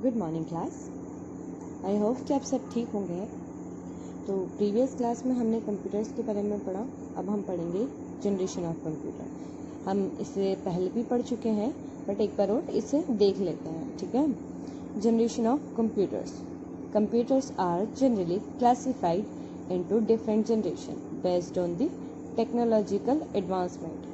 Good morning class. I hope कि आप सब ठीक होंगे। तो प्रीवियस क्लास में हमने कंप्यूटर्स के बारे में पढ़ा, अब हम पढ़ेंगे जनरेशन ऑफ कंप्यूटर। हम इससे पहले भी पढ़ चुके हैं बट एक बार और इसे देख लेते हैं, ठीक है। Generation of computers. Computers are generally classified into different generation based on the technological advancement.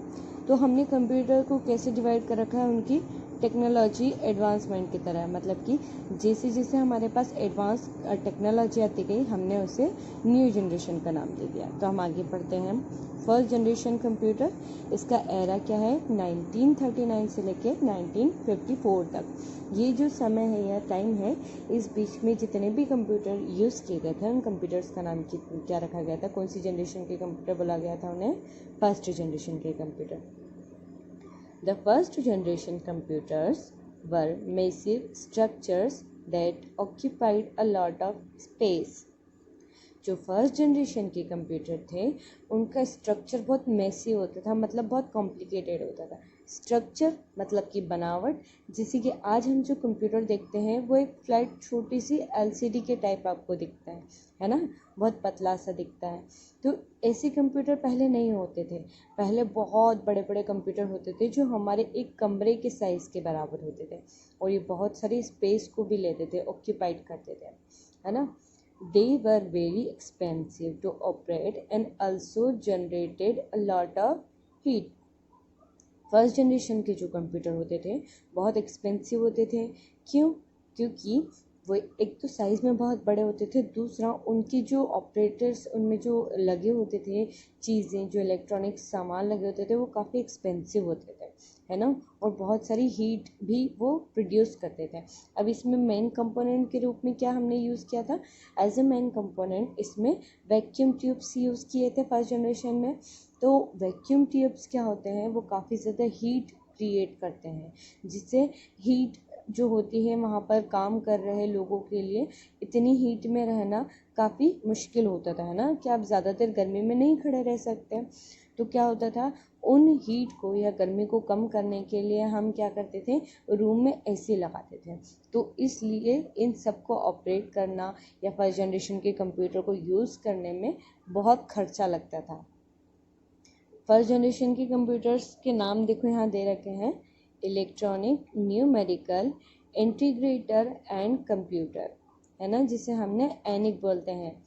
तो हमने कंप्यूटर को कैसे डिवाइड कर रखा है, उनकी टेक्नोलॉजी एडवांसमेंट की तरह, मतलब कि जैसे जैसे हमारे पास एडवांस टेक्नोलॉजी आती गई हमने उसे न्यू जनरेशन का नाम दे दिया। तो हम आगे पढ़ते हैं। फर्स्ट जनरेशन कंप्यूटर, इसका एरा क्या है, 1939 से लेके 1954 तक। ये जो समय है या टाइम है, इस बीच में जितने भी कंप्यूटर यूज़ किए गए थे उन कंप्यूटर्स का नाम क्या रखा गया था, कौन सी जनरेशन के कंप्यूटर बोला गया था उन्हें, फर्स्ट जनरेशन के computer. The first generation computers were massive structures that occupied a lot of space. जो फर्स्ट जनरेशन के कंप्यूटर थे उनका स्ट्रक्चर बहुत मैसी होता था, मतलब बहुत कॉम्प्लिकेटेड होता था। स्ट्रक्चर मतलब कि बनावट, जैसे कि आज हम जो कंप्यूटर देखते हैं वो एक फ्लैट छोटी सी एलसीडी के टाइप आपको दिखता है ना, बहुत पतला सा दिखता है। तो ऐसे कंप्यूटर पहले नहीं होते थे। पहले बहुत बड़े बड़े कंप्यूटर होते थे जो हमारे एक कमरे के साइज़ के बराबर होते थे और ये बहुत सारी स्पेस को भी लेते थे, ऑक्यूपाइड करते थे, है ना। They were very expensive to operate and also generated a lot of heat. First generation के जो कंप्यूटर होते थे बहुत एक्सपेंसिव होते थे। क्यों? क्योंकि वो एक तो साइज़ में बहुत बड़े होते थे, दूसरा उनकी जो ऑपरेटर्स उनमें जो लगे होते थे चीज़ें, जो इलेक्ट्रॉनिक सामान लगे होते थे वो काफ़ी एक्सपेंसिव होते थे, है ना, और बहुत सारी हीट भी वो प्रोड्यूस करते थे। अब इसमें मेन कंपोनेंट के रूप में क्या हमने यूज़ किया था, एज ए मेन कंपोनेंट इसमें वैक्यूम ट्यूब्स यूज़ किए थे फर्स्ट जनरेशन में। तो वैक्यूम ट्यूब्स क्या होते हैं, वो काफ़ी ज़्यादा हीट क्रिएट करते हैं, जिससे हीट जो होती है वहाँ पर काम कर रहे लोगों के लिए इतनी हीट में रहना काफ़ी मुश्किल होता था, है ना, कि आप ज़्यादा देर गर्मी में नहीं खड़े रह सकते। तो क्या होता था, उन हीट को या गर्मी को कम करने के लिए हम क्या करते थे, रूम में एसी लगाते थे। तो इसलिए इन सब को ऑपरेट करना या फर्स्ट जनरेशन के कंप्यूटर को यूज़ करने में बहुत खर्चा लगता था। फर्स्ट जनरेशन के कंप्यूटर्स के नाम देखो यहाँ दे रखे हैं, electronic, numerical, integrator and computer, है ना, जिसे हमने एनिक बोलते हैं,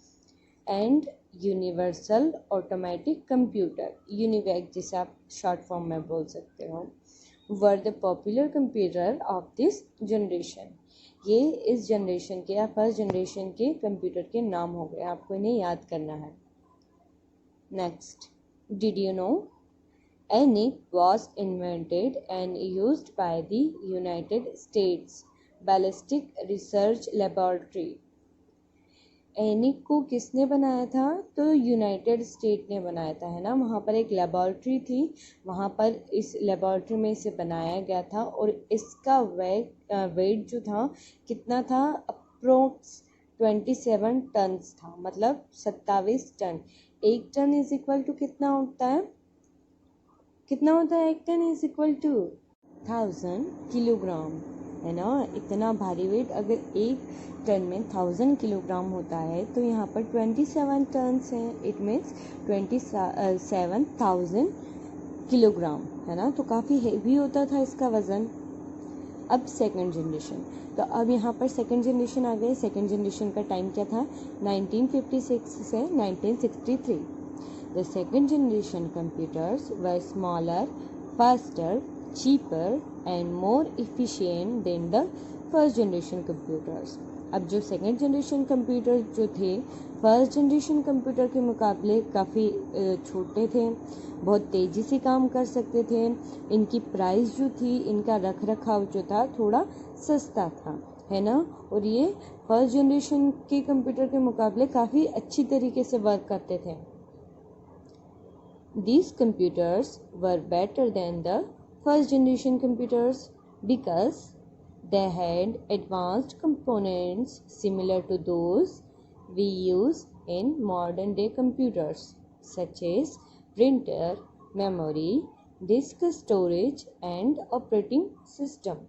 and universal automatic computer, UNIVAC जिसे आप शॉर्ट फॉर्म में बोल सकते हो, were the popular computer of this generation. ये इस जनरेशन के या फर्स्ट जनरेशन के कंप्यूटर के नाम हो गए, आपको इन्हें याद करना है। Next, did you know ENIAC was invented and used by the United States Ballistic Research Laboratory. ENIAC को किसने बनाया था, तो यूनाइटेड स्टेट ने बनाया था, है ना। वहाँ पर एक लेबॉर्ट्री थी, वहाँ पर इस लेबॉर्ट्री में इसे बनाया गया था और इसका वेट जो था कितना था, अप्रोक्स 27 टन्स था, मतलब 27 टन। एक टन इज इक्वल टू कितना होता है, कितना होता है, एक ton is equal to 1000 kilogram, है ना। इतना भारी वेट अगर एक टन में 1000 किलोग्राम होता है तो यहाँ पर 27 टन्स हैं, इट मीन्स 27,000 किलोग्राम, है ना। तो काफ़ी हेवी होता था इसका वज़न। अब सेकंड जनरेशन, तो अब यहाँ पर सेकंड जनरेशन आ गए। सेकंड जनरेशन का टाइम क्या था, 1956 से 1963। The second generation computers were smaller, faster, cheaper and more efficient than the first generation computers. अब जो सेकंड जनरेशन कंप्यूटर जो थे फर्स्ट जनरेशन कंप्यूटर के मुकाबले काफ़ी छोटे थे, बहुत तेज़ी से काम कर सकते थे। इनकी प्राइस जो थी, इनका रख रखाव जो था थोड़ा सस्ता था, है ना, और ये फर्स्ट जनरेशन के कंप्यूटर के मुकाबले काफ़ी अच्छी तरीके से वर्क करते थे। These computers were better than the first generation computers because they had advanced components similar to those we use in modern day computers, such as printer, memory, disk storage and operating system.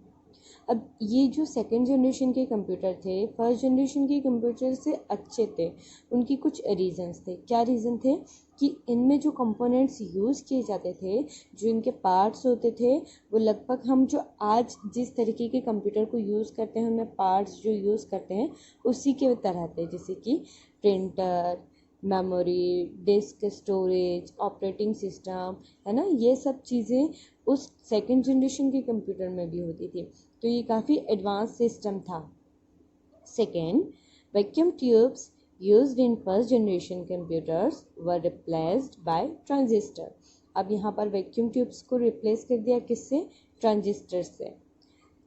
अब ये जो second generation के computer थे, first generation के computer से अच्छे थे। उनकी कुछ रीज़न्स थे। क्या रीज़न थे? कि इनमें जो कंपोनेंट्स यूज़ किए जाते थे, जो इनके पार्ट्स होते थे, वो लगभग हम जो आज जिस तरीके के कंप्यूटर को यूज़ करते हैं उनमें पार्ट्स जो यूज़ करते हैं उसी के तरह थे। जैसे कि printer, memory, disk storage, operating system, है ना, ये सब चीज़ें उस सेकेंड जनरेशन के कंप्यूटर में भी होती थी। तो ये काफ़ी एडवांस सिस्टम था। Second, vacuum tubes used in first generation computers were replaced by transistor। अब यहाँ पर वैक्यूम ट्यूब्स को रिप्लेस कर दिया किससे? ट्रांजिस्टर से।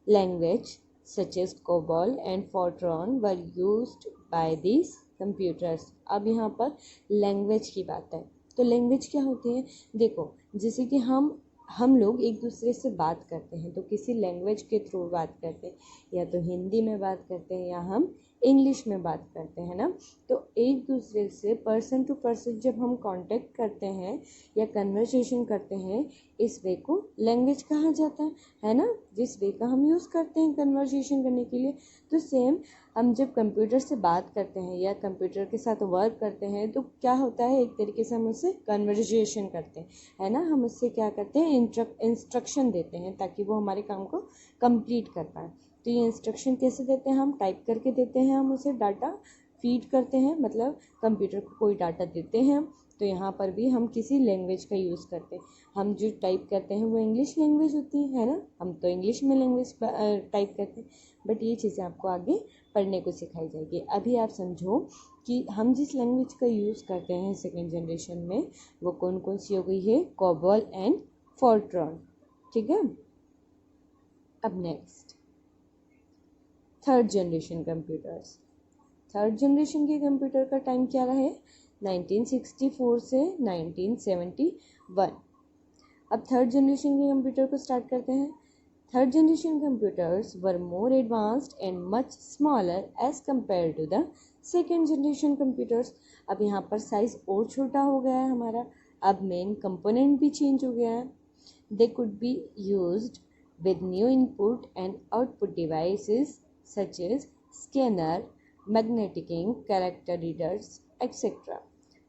Language such as COBOL and Fortran were used by these computers। अब यहाँ पर लैंग्वेज की बात है। तो लैंग्वेज क्या होती है? देखो, जैसे कि हम लोग एक दूसरे से बात करते हैं तो किसी लैंग्वेज के थ्रू बात करते हैं, या तो हिंदी में बात करते हैं या हम इंग्लिश में बात करते हैं ना। तो एक दूसरे से पर्सन टू पर्सन जब हम कांटेक्ट करते हैं या कन्वर्सेशन करते हैं, इस वे को लैंग्वेज कहा जाता है ना, जिस वे का हम यूज़ करते हैं कन्वर्सेशन करने के लिए। तो सेम हम जब कंप्यूटर से बात करते हैं या कंप्यूटर के साथ वर्क करते हैं तो क्या होता है, एक तरीके से हम उससे कन्वर्सेशन करते हैं, है ना। हम उससे क्या करते हैं, इंस्ट्रक्शन देते हैं ताकि वो हमारे काम को कंप्लीट कर पाए। तो ये इंस्ट्रक्शन कैसे देते हैं? हम टाइप करके देते हैं, हम उसे डाटा फीड करते हैं, मतलब कंप्यूटर को कोई डाटा देते हैं। तो यहाँ पर भी हम किसी लैंग्वेज का यूज़ करते हैं। हम जो टाइप करते हैं वो इंग्लिश लैंग्वेज होती है ना, हम तो इंग्लिश में लैंग्वेज टाइप करते हैं। बट ये चीज़ें आपको आगे पढ़ने को सिखाई जाएगी। अभी आप समझो कि हम जिस लैंग्वेज का यूज़ करते हैं सेकेंड जनरेशन में, वो कौन कौन सी हो गई है? COBOL and Fortran. ठीक है। अब next, third generation computers. Third generation के कंप्यूटर का टाइम क्या रहा है? 1964 से 1971। अब थर्ड जनरेशन के कंप्यूटर को स्टार्ट करते हैं। Third generation computers were more advanced and much smaller as compare to the second generation computers. अब यहाँ पर साइज और छोटा हो गया है हमारा। अब मेन कंपोनेंट भी चेंज हो गया है। They could be used with new input and output devices such as scanner, magnetic ink, character readers, etc।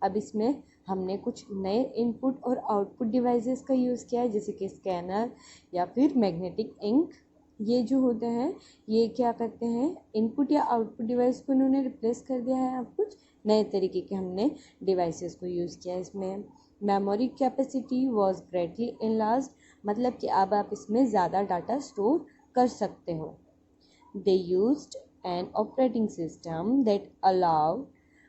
अब इसमें हमने कुछ नए इनपुट और आउटपुट डिवाइसेस का यूज़ किया है, जैसे कि स्कैनर या फिर मैग्नेटिक इंक। ये जो होते हैं ये क्या करते हैं, इनपुट या आउटपुट डिवाइस को इन्होंने रिप्लेस कर दिया है। अब कुछ नए तरीके के हमने डिवाइसेस को यूज़ किया है इसमें। Memory capacity was greatly enlarged, मतलब कि अब आप इसमें ज़्यादा डाटा स्टोर कर सकते हो। They used an operating system that allowed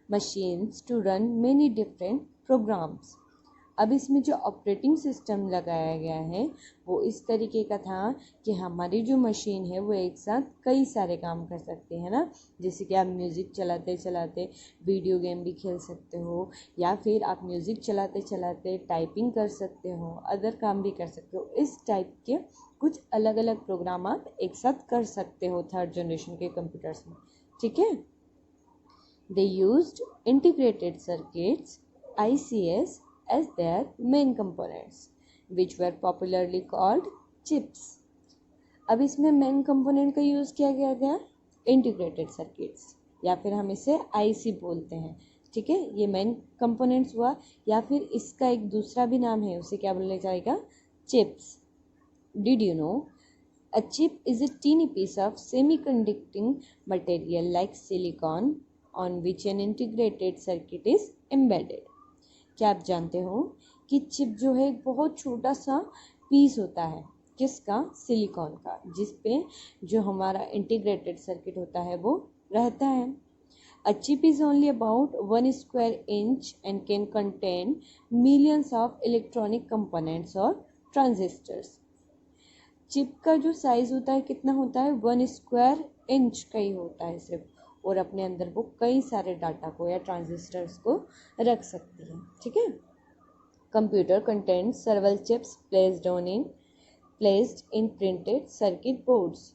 machines to run many different programs. अब इसमें जो ऑपरेटिंग सिस्टम लगाया गया है वो इस तरीके का था कि हमारी जो मशीन है वो एक साथ कई सारे काम कर सकते हैं ना। जैसे कि आप म्यूज़िक चलाते चलाते वीडियो गेम भी खेल सकते हो, या फिर आप म्यूज़िक चलाते चलाते टाइपिंग कर सकते हो, अदर काम भी कर सकते हो। इस टाइप के कुछ अलग अलग प्रोग्राम आप एक साथ कर सकते हो थर्ड जनरेशन के कंप्यूटर्स में। ठीक है। They used integrated circuits ICS as their main components, which were popularly called chips। अब इसमें मेन कंपोनेंट का यूज़ किया गया था इंटीग्रेटेड सर्किट्स, या फिर हम इसे IC बोलते हैं। ठीक है, ये मेन कंपोनेंट्स हुआ, या फिर इसका एक दूसरा भी नाम है, उसे क्या बोला जाएगा? Chips. Did you know a chip is a teeny piece of semiconducting material like silicon on which an integrated circuit is embedded। क्या आप जानते हो कि चिप जो है एक बहुत छोटा सा पीस होता है, किसका? सिलिकॉन का, जिस पे जो हमारा इंटीग्रेटेड सर्किट होता है वो रहता है। A chip is only about 1 square inch and can contain millions of electronic components or transistors। Chip का जो साइज होता है कितना होता है? 1 स्क्वायर इंच का ही होता है सिर्फ, और अपने अंदर वो कई सारे डाटा को या ट्रांजिस्टर्स को रख सकती है। ठीक है। Computer contents several chips placed in printed circuit boards.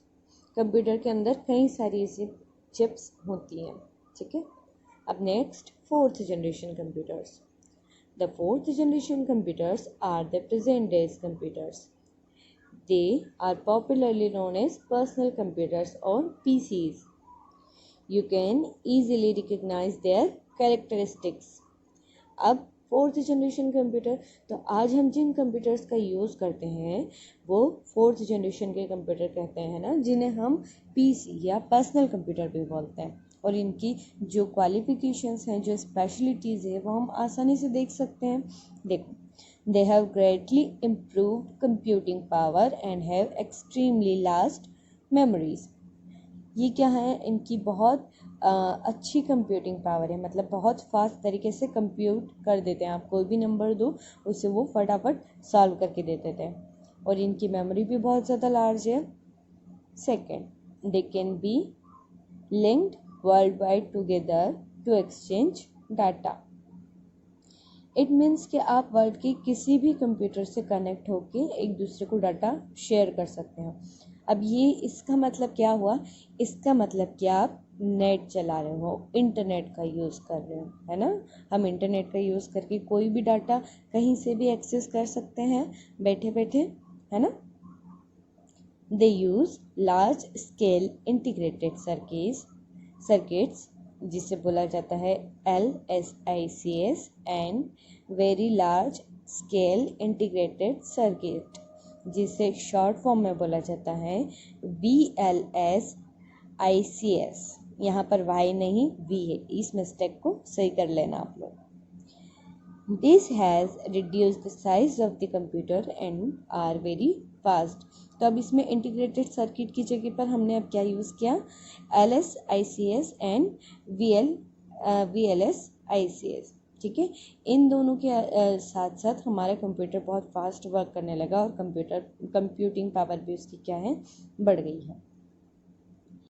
Computer के अंदर कई सारी ऐसी चिप्स होती हैं। ठीक है। अब next, fourth generation computers. The fourth generation computers are the present days computers. They are popularly known as personal computers or PCs. You can easily recognize their characteristics. अब फोर्थ जनरेशन कंप्यूटर, तो आज हम जिन computers का use करते हैं वो fourth generation के computer कहते हैं ना, जिन्हें हम पीसी या पर्सनल कंप्यूटर भी बोलते हैं। और इनकी जो क्वालिफिकेशंस हैं, जो स्पेशलिटीज़ है, वो हम आसानी से देख सकते हैं। देखो, they have greatly improved computing power and have extremely large memories. ये क्या है, इनकी बहुत अच्छी कंप्यूटिंग पावर है, मतलब बहुत फास्ट तरीके से कंप्यूट कर देते हैं। आप कोई भी नंबर दो उसे वो फटाफट सॉल्व करके दे देते हैं। और इनकी मेमोरी भी बहुत ज़्यादा लार्ज है। Second, they can be linked worldwide together to exchange data. It means कि आप वर्ल्ड के किसी भी कंप्यूटर से कनेक्ट होके एक दूसरे को डाटा शेयर कर सकते हैं। अब ये इसका मतलब क्या हुआ, इसका मतलब कि आप नेट चला रहे हो, इंटरनेट का यूज़ कर रहे हो, है ना। हम इंटरनेट का यूज़ करके कोई भी डाटा कहीं से भी एक्सेस कर सकते हैं बैठे बैठे, है ना। They use large scale integrated circuits जिसे बोला जाता है LSICS and very large scale integrated circuit जिसे शॉर्ट फॉर्म में बोला जाता है VLSICS। यहाँ पर Y नहीं V है, इस मिस्टेक को सही कर लेना आप लोग। This has reduce the size of the computer and are very fast. तो अब इसमें इंटीग्रेटेड सर्किट की जगह पर हमने अब क्या यूज़ किया, LSICS एंड VLSICS। ठीक है, इन दोनों के साथ साथ हमारा कंप्यूटर बहुत फास्ट वर्क करने लगा और कंप्यूटिंग पावर भी उसकी क्या है, बढ़ गई है।